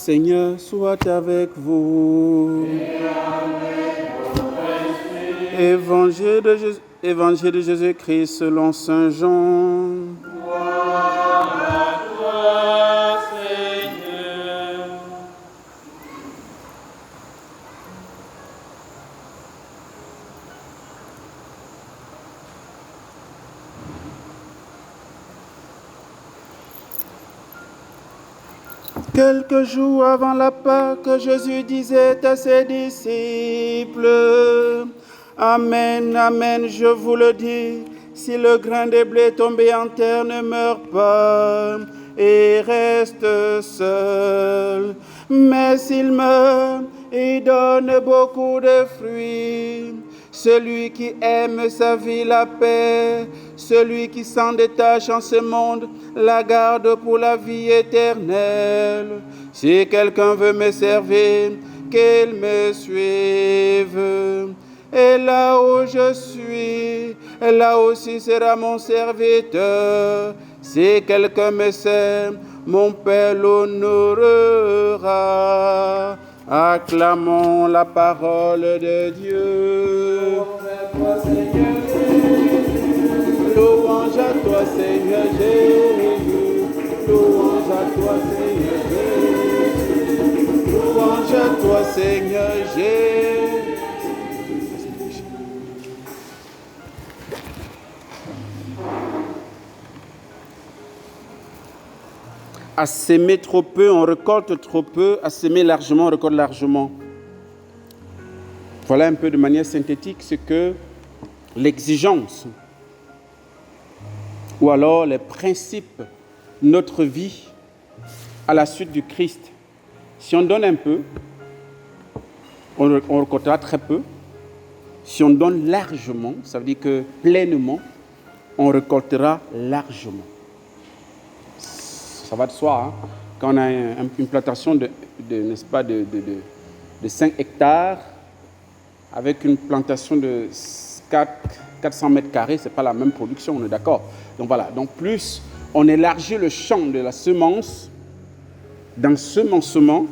Seigneur soit avec vous. Évangile de Jésus-Christ selon Saint Jean. Gloire à toi, Seigneur. Quelques jours avant la Pâque, Jésus disait à ses disciples: Amen, amen, je vous le dis, si le grain de blé tombé en terre ne meurt pas et reste seul, mais s'il meurt, il donne beaucoup de fruits. Celui qui aime sa vie la paix, celui qui s'en détache en ce monde la garde pour la vie éternelle. Si quelqu'un veut me servir, qu'il me suive. Et là où je suis, là aussi sera mon serviteur. Si quelqu'un me sert, mon Père l'honorera. Acclamons la parole de Dieu. Louange à toi, Seigneur Jésus. Louange à toi, Seigneur Jésus. Louange à toi, Seigneur Jésus. À s'aimer trop peu, on récolte trop peu. À s'aimer largement, on récolte largement. Voilà un peu de manière synthétique ce que l'exigence ou alors les principes de notre vie à la suite du Christ. Si on donne un peu, on récoltera très peu. Si on donne largement, ça veut dire que pleinement, on récoltera largement. Ça va de soi, hein? Quand on a une plantation n'est-ce pas, de 5 hectares, avec une plantation de 400 mètres carrés, ce n'est pas la même production, on est d'accord. Donc voilà, donc plus on élargit le champ de la semence, d'ensemencement,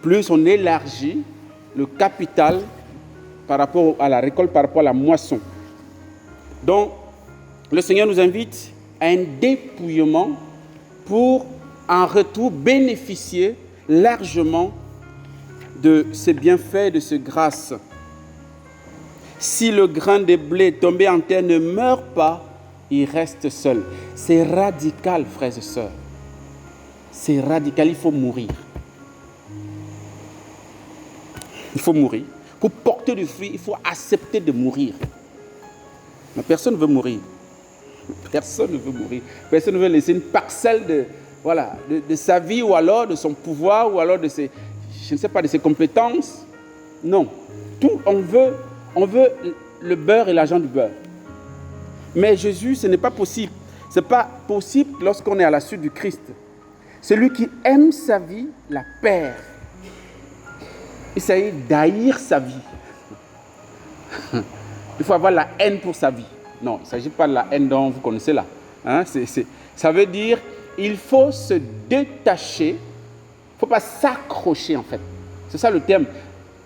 plus on élargit le capital par rapport à la récolte, par rapport à la moisson. Donc, le Seigneur nous invite à un dépouillement pour en retour bénéficier largement de ses bienfaits, de ses grâces. Si le grain de blé tombé en terre ne meurt pas, il reste seul. C'est radical, frères et sœurs. C'est radical, il faut mourir. Il faut mourir. Pour porter du fruit, il faut accepter de mourir. Mais personne ne veut mourir. Personne ne veut mourir. Personne ne veut laisser une parcelle de sa vie ou alors de son pouvoir ou alors de ses, je ne sais pas, de ses compétences. Non. Tout, on veut le beurre et l'argent du beurre. Mais Jésus, ce n'est pas possible. Ce n'est pas possible lorsqu'on est à la suite du Christ. Celui qui aime sa vie la perd. Il s'agit d'haïr sa vie. Il faut avoir la haine pour sa vie. Non, il ne s'agit pas de la haine dont vous connaissez là. Hein? Ça veut dire il faut se détacher. Il ne faut pas s'accrocher en fait. C'est ça le terme.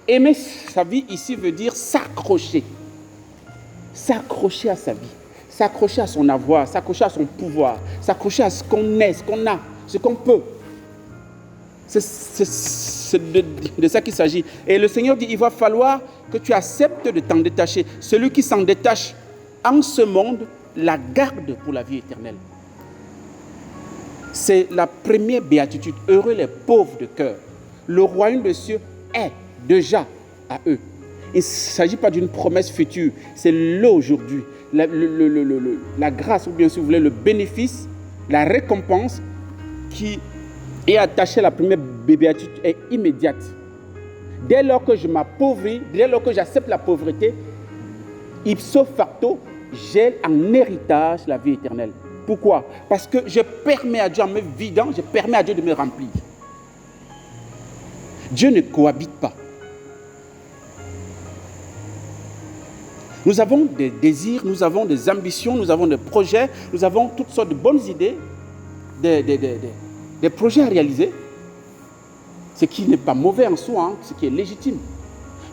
Aimer sa vie ici veut dire s'accrocher. S'accrocher à sa vie. S'accrocher à son avoir. S'accrocher à son pouvoir. S'accrocher à ce qu'on est, ce qu'on a, ce qu'on peut. C'est de ça qu'il s'agit. Et le Seigneur dit, il va falloir que tu acceptes de t'en détacher. Celui qui s'en détache en ce monde, la garde pour la vie éternelle. C'est la première béatitude. Heureux les pauvres de cœur. Le royaume des cieux est déjà à eux. Il ne s'agit pas d'une promesse future. C'est là aujourd'hui. La grâce, ou bien si vous voulez, le bénéfice, la récompense qui est attachée à la première béatitude est immédiate. Dès lors que je m'appauvris, dès lors que j'accepte la pauvreté, ipso facto, j'ai en héritage la vie éternelle. Pourquoi? Parce que je permets à Dieu, en me vidant, je permets à Dieu de me remplir. Dieu ne cohabite pas. Nous avons des désirs, nous avons des ambitions, nous avons des projets, nous avons toutes sortes de bonnes idées, des projets à réaliser. Ce qui n'est pas mauvais en soi, hein, ce qui est légitime.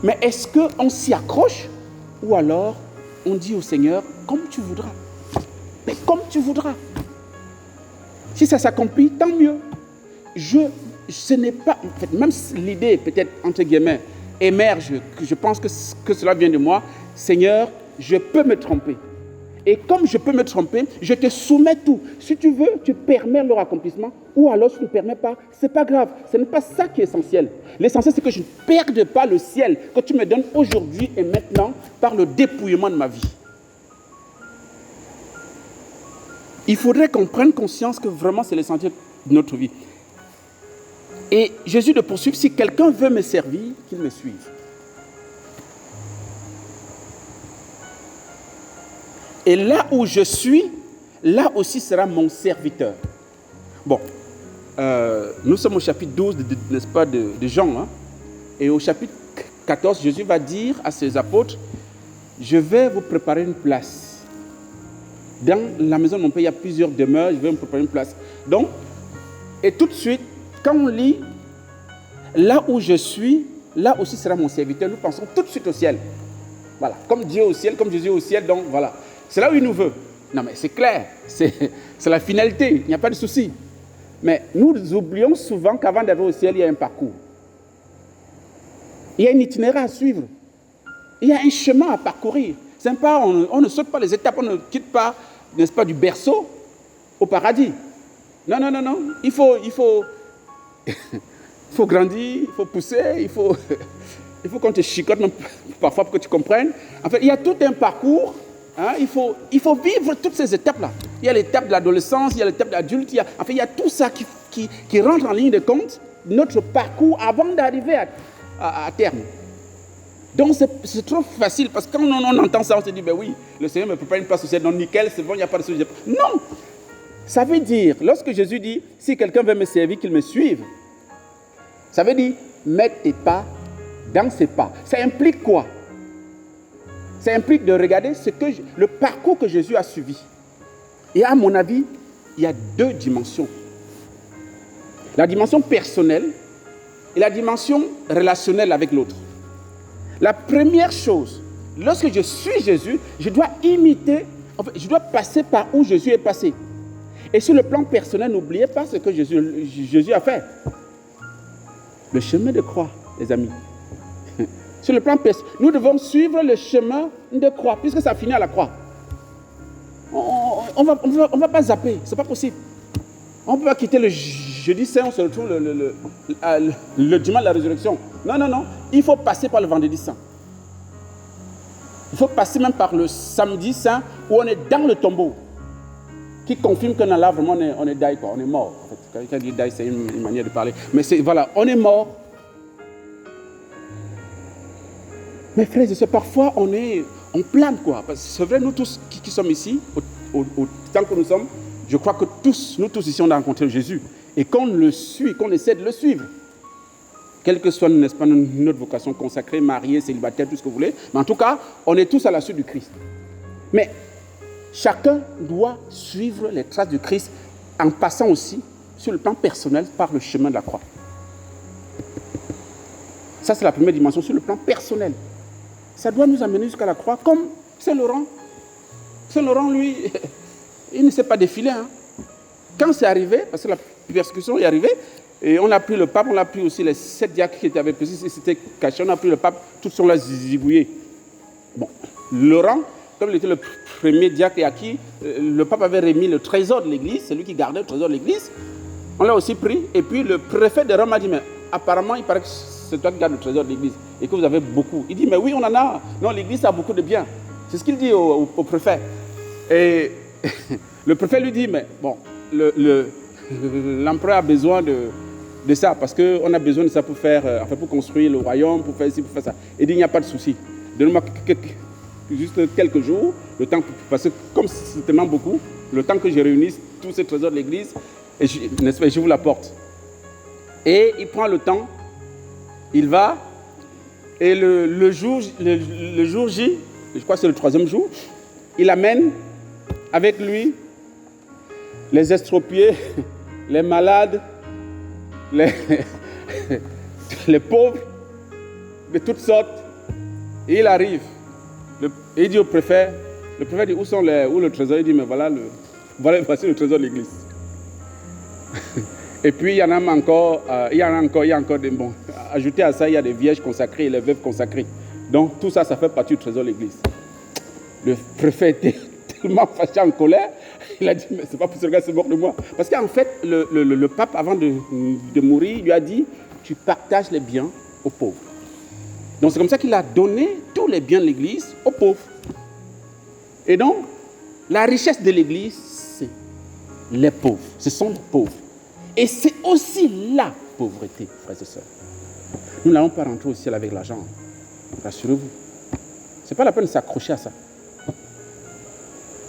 Mais est-ce qu'on s'y accroche ou alors on dit au Seigneur, comme tu voudras. Mais comme tu voudras. Si ça s'accomplit, tant mieux. Ce n'est pas... En fait, même si l'idée, peut-être, entre guillemets, émerge, que je pense que cela vient de moi, Seigneur, je peux me tromper. Et comme je peux me tromper, je te soumets tout. Si tu veux, tu permets leur accomplissement, ou alors tu ne permets pas, ce n'est pas grave. Ce n'est pas ça qui est essentiel. L'essentiel, c'est que je ne perde pas le ciel que tu me donnes aujourd'hui et maintenant par le dépouillement de ma vie. Il faudrait qu'on prenne conscience que vraiment c'est l'essentiel de notre vie. Et Jésus de poursuivre, si quelqu'un veut me servir, qu'il me suive. Et là où je suis, là aussi sera mon serviteur. Bon, nous sommes au chapitre 12, n'est-ce pas, de Jean. Hein? Et au chapitre 14, Jésus va dire à ses apôtres, je vais vous préparer une place. Dans la maison de mon Père, il y a plusieurs demeures, je vais vous préparer une place. Donc, et tout de suite, quand on lit, là où je suis, là aussi sera mon serviteur, nous pensons tout de suite au ciel. Voilà, comme Dieu au ciel, comme Jésus au ciel, donc voilà. C'est là où il nous veut. Non mais c'est clair, c'est la finalité, il n'y a pas de souci. Mais nous oublions souvent qu'avant d'arriver au ciel, il y a un parcours. Il y a un itinéraire à suivre. Il y a un chemin à parcourir. C'est pas, on ne saute pas les étapes, on ne quitte pas, n'est-ce pas, du berceau au paradis. Non, non, non, non. Il faut grandir, il faut pousser, il faut qu'on te chicote parfois pour que tu comprennes. En fait, il y a tout un parcours. Hein, il faut vivre toutes ces étapes-là. Il y a l'étape de l'adolescence, il y a l'étape de l'adulte. Il y a tout ça qui rentre en ligne de compte, notre parcours avant d'arriver à terme. Donc c'est trop facile parce que quand on entend ça, on se dit, ben oui, le Seigneur me prépare une place au ciel, donc nickel, c'est bon, il n'y a pas de souci. Non! Ça veut dire, lorsque Jésus dit, si quelqu'un veut me servir, qu'il me suive, ça veut dire, mettre tes pas dans ses pas. Ça implique quoi? Ça implique de regarder le parcours que Jésus a suivi. Et à mon avis, il y a deux dimensions. La dimension personnelle et la dimension relationnelle avec l'autre. La première chose, lorsque je suis Jésus, je dois imiter, je dois passer par où Jésus est passé. Et sur le plan personnel, n'oubliez pas ce que Jésus a fait. Le chemin de croix, les amis. Sur le plan personnel, nous devons suivre le chemin de croix, puisque ça finit à la croix. On va pas zapper, c'est pas possible. On ne peut pas quitter le jeudi saint, on se retrouve le dimanche de la résurrection. Non, non, non. Il faut passer par le vendredi saint. Il faut passer même par le samedi saint où on est dans le tombeau. Qui confirme que là, vraiment, on est die, quoi. On est mort. En fait, quand quelqu'un dit die, c'est une manière de parler. Mais voilà, on est mort. Mes frères et sœurs, parfois, on plane, quoi. Parce que c'est vrai, nous tous qui sommes ici, au temps que nous sommes, je crois que nous tous ici, on a rencontré Jésus. Et qu'on le suit, qu'on essaie de le suivre. Quelle que soit, n'est-ce pas, notre vocation consacrée, mariée, célibataire, tout ce que vous voulez. Mais en tout cas, on est tous à la suite du Christ. Mais chacun doit suivre les traces du Christ en passant aussi, sur le plan personnel, par le chemin de la croix. Ça, c'est la première dimension, sur le plan personnel. Ça doit nous amener jusqu'à la croix, comme Saint Laurent. Saint Laurent, lui, il ne s'est pas défilé. Hein. Quand c'est arrivé, parce que la persécution est arrivée, et on a pris le pape, on a pris aussi les 7 diacres qui étaient avec lui, c'était caché, on a pris le pape, tous sont là zigouillés. Bon, Laurent, comme il était le premier diacre et à qui le pape avait remis le trésor de l'église, c'est lui qui gardait le trésor de l'église, on l'a aussi pris, et puis le préfet de Rome a dit, mais apparemment, il paraît que c'est toi qui garde le trésor de l'église, et que vous avez beaucoup. Il dit, mais oui, on en a. Non, l'église a beaucoup de biens. C'est ce qu'il dit au préfet. Et le préfet lui dit, mais bon, l'empereur a besoin de ça, parce qu'on a besoin de ça pour faire, pour construire le royaume, pour faire ci, pour faire ça. Il dit, il n'y a pas de souci. Donne-moi juste quelques jours, le temps, parce que comme c'est tellement beaucoup, le temps que je réunisse tous ces trésors de l'église, et je vous l'apporte. Et il prend le temps, il va, et le jour J, je crois que c'est le 3e jour, il amène avec lui les estropiés, les malades, les pauvres de toutes sortes. Et il arrive. Et il dit au préfet, le préfet dit où le trésor? Il dit mais voici le trésor de l'église. Et puis il y en a encore des bons. Ajouté à ça, il y a des vierges consacrées et les veuves consacrées. Donc tout ça, ça fait partie du trésor de l'église. Le préfet était tellement fâché, en colère, il a dit mais c'est pas pour ce gars se moque de moi. Parce qu'en fait, le pape, avant de mourir, il lui a dit tu partages les biens aux pauvres. Donc c'est comme ça qu'il a donné tous les biens de l'église aux pauvres. Et donc, la richesse de l'église, c'est les pauvres. Ce sont les pauvres. Et c'est aussi la pauvreté, frères et sœurs. Nous n'allons pas rentrer au ciel avec l'argent. Rassurez-vous. Ce n'est pas la peine de s'accrocher à ça.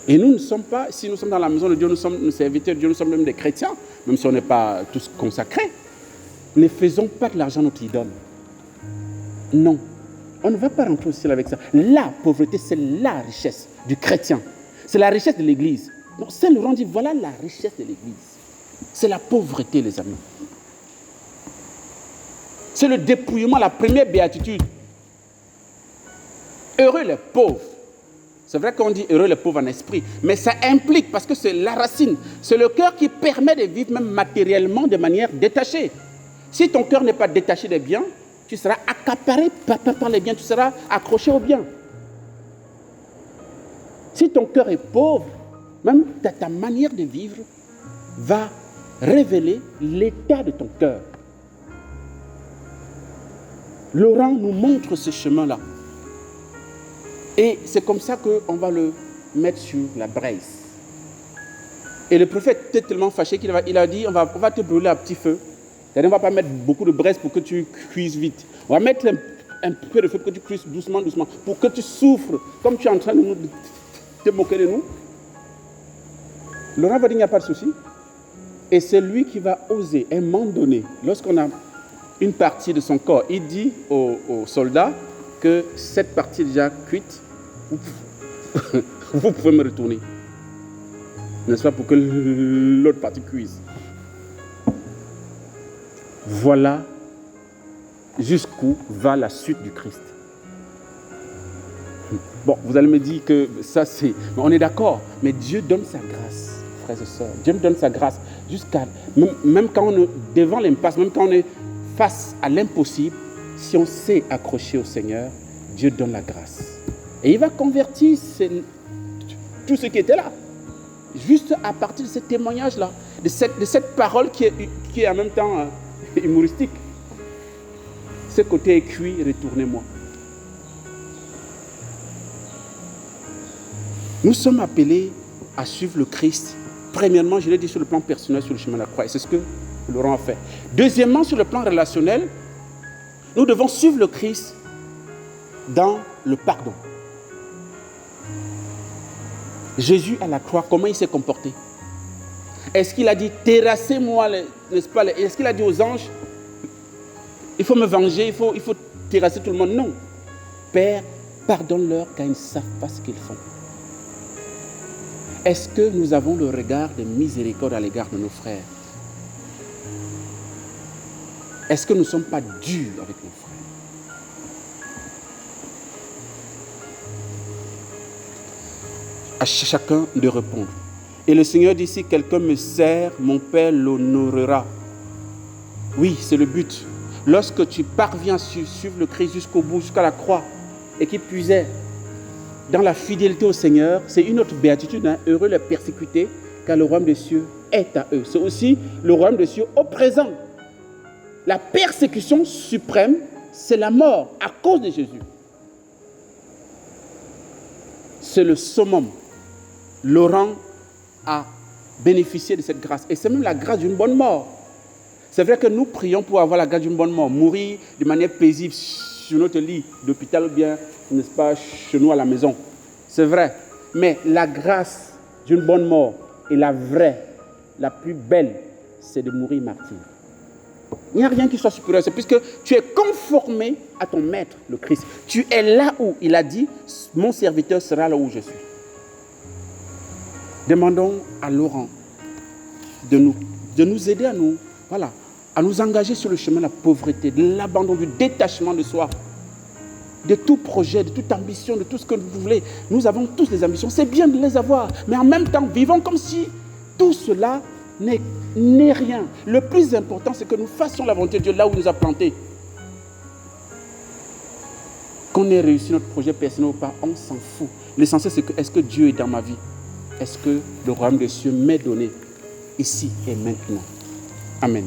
Et nous ne sommes pas, si nous sommes dans la maison de Dieu, nous sommes nos serviteurs de Dieu, nous sommes même des chrétiens, même si on n'est pas tous consacrés. Ne faisons pas de l'argent notre idole. Non. On ne va pas rentrer au ciel avec ça. La pauvreté, c'est la richesse du chrétien. C'est la richesse de l'église. Donc Saint Laurent dit, voilà la richesse de l'église. C'est la pauvreté, les amis. C'est le dépouillement, la première béatitude. Heureux les pauvres. C'est vrai qu'on dit heureux les pauvres en esprit, mais ça implique, parce que c'est la racine, c'est le cœur qui permet de vivre même matériellement de manière détachée. Si ton cœur n'est pas détaché des biens, tu seras accaparé par les biens, tu seras accroché aux biens. Si ton cœur est pauvre, même ta manière de vivre va révéler l'état de ton cœur. Laurent nous montre ce chemin-là. Et c'est comme ça qu'on va le mettre sur la braise. Et le prophète était tellement fâché qu'il a dit, on va te brûler à petit feu. On ne va pas mettre beaucoup de braise pour que tu cuises vite. On va mettre un peu de feu pour que tu cuises doucement, pour que tu souffres, comme tu es en train de te moquer de nous. Laurent va dire, il n'y a pas de souci. Et c'est lui qui va oser, à un moment donné, lorsqu'on a une partie de son corps, il dit aux soldats que cette partie est déjà cuite, vous pouvez me retourner. N'est-ce pas, pour que l'autre partie cuise. Voilà jusqu'où va la suite du Christ. Bon, vous allez me dire que ça c'est... On est d'accord, mais Dieu donne sa grâce, frères et sœurs. Dieu donne sa grâce jusqu'à... Même quand on est devant l'impasse, même quand on est face à l'impossible, si on sait accrocher au Seigneur, Dieu donne la grâce. Et il va convertir tout ce qui était là. Juste à partir de ce témoignage-là, de cette parole qui est en même temps humoristique. Ce côté est cuit, retournez-moi. Nous sommes appelés à suivre le Christ. Premièrement, je l'ai dit sur le plan personnel, sur le chemin de la croix. Et c'est ce que Laurent a fait. Deuxièmement, sur le plan relationnel, nous devons suivre le Christ dans le pardon. Jésus à la croix, comment il s'est comporté? Est-ce qu'il a dit terrassez-moi, n'est-ce pas? Est-ce qu'il a dit aux anges il faut me venger, il faut terrasser tout le monde? Non. Père, pardonne-leur car ils ne savent pas ce qu'ils font. Est-ce que nous avons le regard de miséricorde à l'égard de nos frères? Est-ce que nous ne sommes pas durs avec nos frères? À chacun de répondre. Et le Seigneur dit, si quelqu'un me sert, mon Père l'honorera. Oui, c'est le but. Lorsque tu parviens à suivre le Christ jusqu'au bout, jusqu'à la croix, et qu'il puisait dans la fidélité au Seigneur, c'est une autre béatitude. Hein. Heureux les persécutés, car le royaume des cieux est à eux. C'est aussi le royaume des cieux au présent. La persécution suprême, c'est la mort à cause de Jésus. C'est le summum. Laurent a bénéficié de cette grâce. Et c'est même la grâce d'une bonne mort. C'est vrai que nous prions pour avoir la grâce d'une bonne mort. Mourir de manière paisible sur notre lit d'hôpital ou bien, n'est-ce pas, chez nous à la maison. C'est vrai. Mais la grâce d'une bonne mort est la vraie, la plus belle, c'est de mourir martyr. Il n'y a rien qui soit supérieur. C'est puisque tu es conformé à ton maître, le Christ. Tu es là où il a dit, mon serviteur sera là où je suis. Demandons à Laurent de nous aider à nous, voilà, à nous engager sur le chemin de la pauvreté, de l'abandon, du détachement de soi, de tout projet, de toute ambition, de tout ce que vous voulez. Nous avons tous des ambitions, c'est bien de les avoir, mais en même temps, vivons comme si tout cela n'est rien. Le plus important, c'est que nous fassions la volonté de Dieu là où il nous a plantés. Qu'on ait réussi notre projet personnel ou pas, on s'en fout. L'essentiel, c'est que est-ce que Dieu est dans ma vie? Est-ce que le royaume des cieux m'est donné ici et maintenant? Amen.